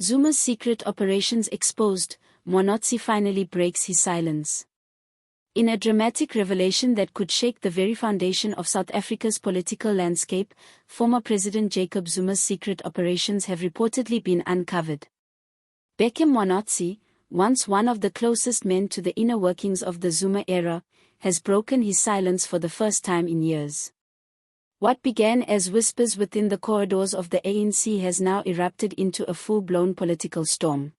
Zuma's secret operations exposed, Mkhwanazi finally breaks his silence. In a dramatic revelation that could shake the very foundation of South Africa's political landscape, former President Jacob Zuma's secret operations have reportedly been uncovered. Mkhwanazi, once one of the closest men to the inner workings of the Zuma era, has broken his silence for the first time in years. What began as whispers within the corridors of the ANC has now erupted into a full-blown political storm.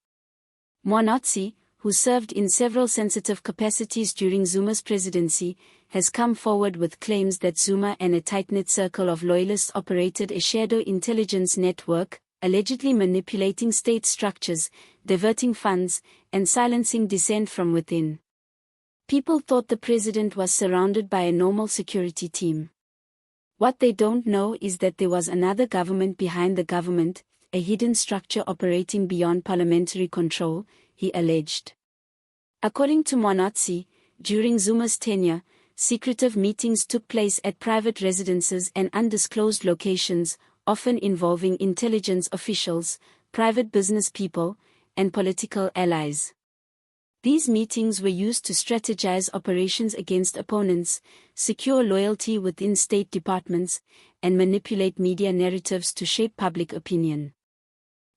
Mkhwanazi, who served in several sensitive capacities during Zuma's presidency, has come forward with claims that Zuma and a tight-knit circle of loyalists operated a shadow intelligence network, allegedly manipulating state structures, diverting funds, and silencing dissent from within. People thought the president was surrounded by a normal security team. What they don't know is that there was another government behind the government, a hidden structure operating beyond parliamentary control, he alleged. According to Mkhwanazi, during Zuma's tenure, secretive meetings took place at private residences and undisclosed locations, often involving intelligence officials, private business people, and political allies. These meetings were used to strategize operations against opponents, secure loyalty within state departments, and manipulate media narratives to shape public opinion.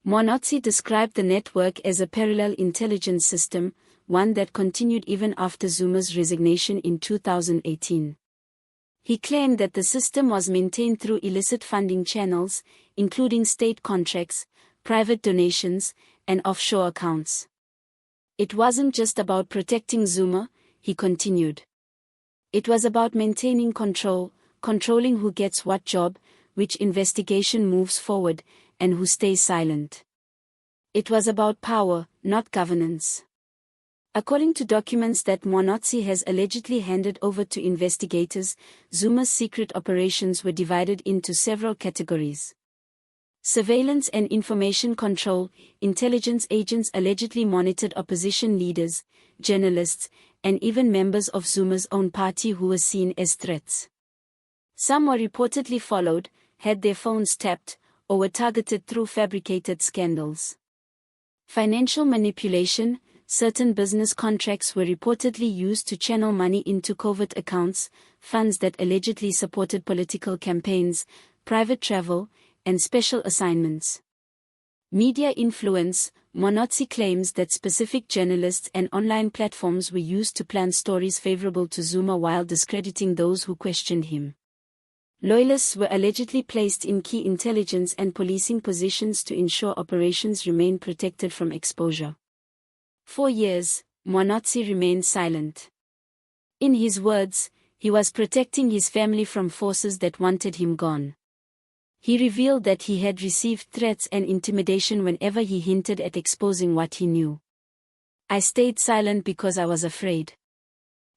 Mkhwanazi described the network as a parallel intelligence system, one that continued even after Zuma's resignation in 2018. He claimed that the system was maintained through illicit funding channels, including state contracts, private donations, and offshore accounts. It wasn't just about protecting Zuma, he continued. It was about maintaining control, controlling who gets what job, which investigation moves forward, and who stays silent. It was about power, not governance. According to documents that Mkhwanazi has allegedly handed over to investigators, Zuma's secret operations were divided into several categories. Surveillance and information control. Intelligence agents allegedly monitored opposition leaders, journalists, and even members of Zuma's own party who were seen as threats. Some were reportedly followed, had their phones tapped, or were targeted through fabricated scandals. Financial manipulation. Certain business contracts were reportedly used to channel money into covert accounts, funds that allegedly supported political campaigns, private travel, and special assignments. Media influence. Mkhwanazi claims that specific journalists and online platforms were used to plan stories favorable to Zuma while discrediting those who questioned him. Loyalists were allegedly placed in key intelligence and policing positions to ensure operations remained protected from exposure. For years, Mkhwanazi remained silent. In his words, he was protecting his family from forces that wanted him gone. He revealed that he had received threats and intimidation whenever he hinted at exposing what he knew. I stayed silent because I was afraid.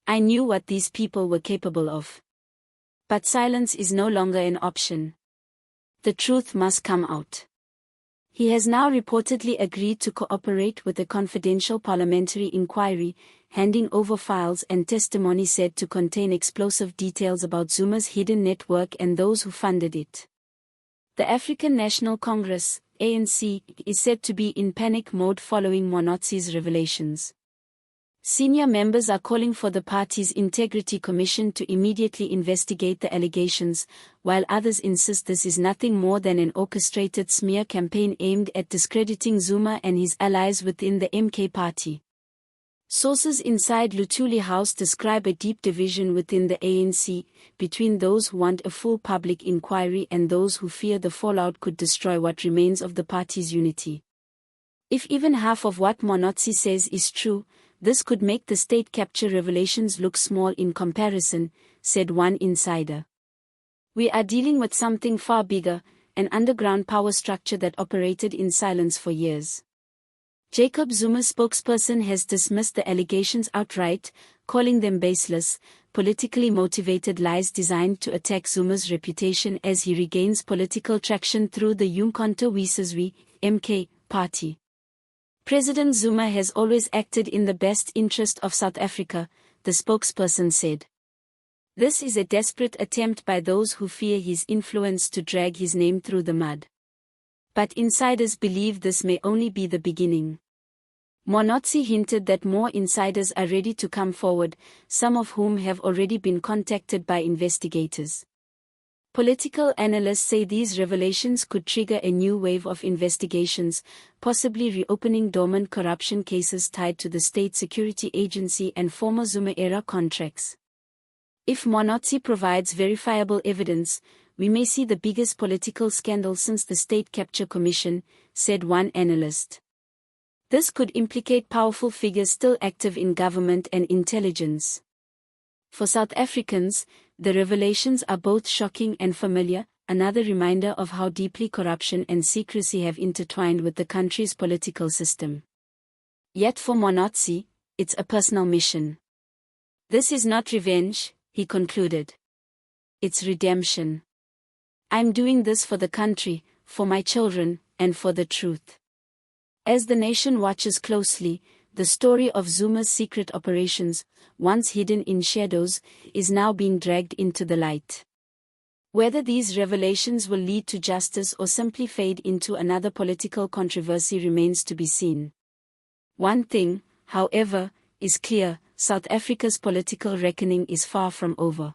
I knew what these people were capable of. But silence is no longer an option. The truth must come out. He has now reportedly agreed to cooperate with a confidential parliamentary inquiry, handing over files and testimony said to contain explosive details about Zuma's hidden network and those who funded it. The African National Congress, ANC, is said to be in panic mode following Mkhwanazi's revelations. Senior members are calling for the party's Integrity Commission to immediately investigate the allegations, while others insist this is nothing more than an orchestrated smear campaign aimed at discrediting Zuma and his allies within the MK party. Sources inside Luthuli House describe a deep division within the ANC, between those who want a full public inquiry and those who fear the fallout could destroy what remains of the party's unity. If even half of what Mkhwanazi says is true, this could make the state capture revelations look small in comparison, said one insider. We are dealing with something far bigger, an underground power structure that operated in silence for years. Jacob Zuma's spokesperson has dismissed the allegations outright, calling them baseless, politically motivated lies designed to attack Zuma's reputation as he regains political traction through the Umkhonto weSizwe (MK) party. President Zuma has always acted in the best interest of South Africa, the spokesperson said. This is a desperate attempt by those who fear his influence to drag his name through the mud. But insiders believe this may only be the beginning. Mkhwanazi hinted that more insiders are ready to come forward, some of whom have already been contacted by investigators. Political analysts say these revelations could trigger a new wave of investigations, possibly reopening dormant corruption cases tied to the State Security Agency and former Zuma-era contracts. If Mkhwanazi provides verifiable evidence, we may see the biggest political scandal since the State Capture Commission, said one analyst. This could implicate powerful figures still active in government and intelligence. For South Africans, the revelations are both shocking and familiar, another reminder of how deeply corruption and secrecy have intertwined with the country's political system. Yet for Mkhwanazi, it's a personal mission. This is not revenge, he concluded. It's redemption. I'm doing this for the country, for my children, and for the truth. As the nation watches closely, the story of Zuma's secret operations, once hidden in shadows, is now being dragged into the light. Whether these revelations will lead to justice or simply fade into another political controversy remains to be seen. One thing, however, is clear: South Africa's political reckoning is far from over.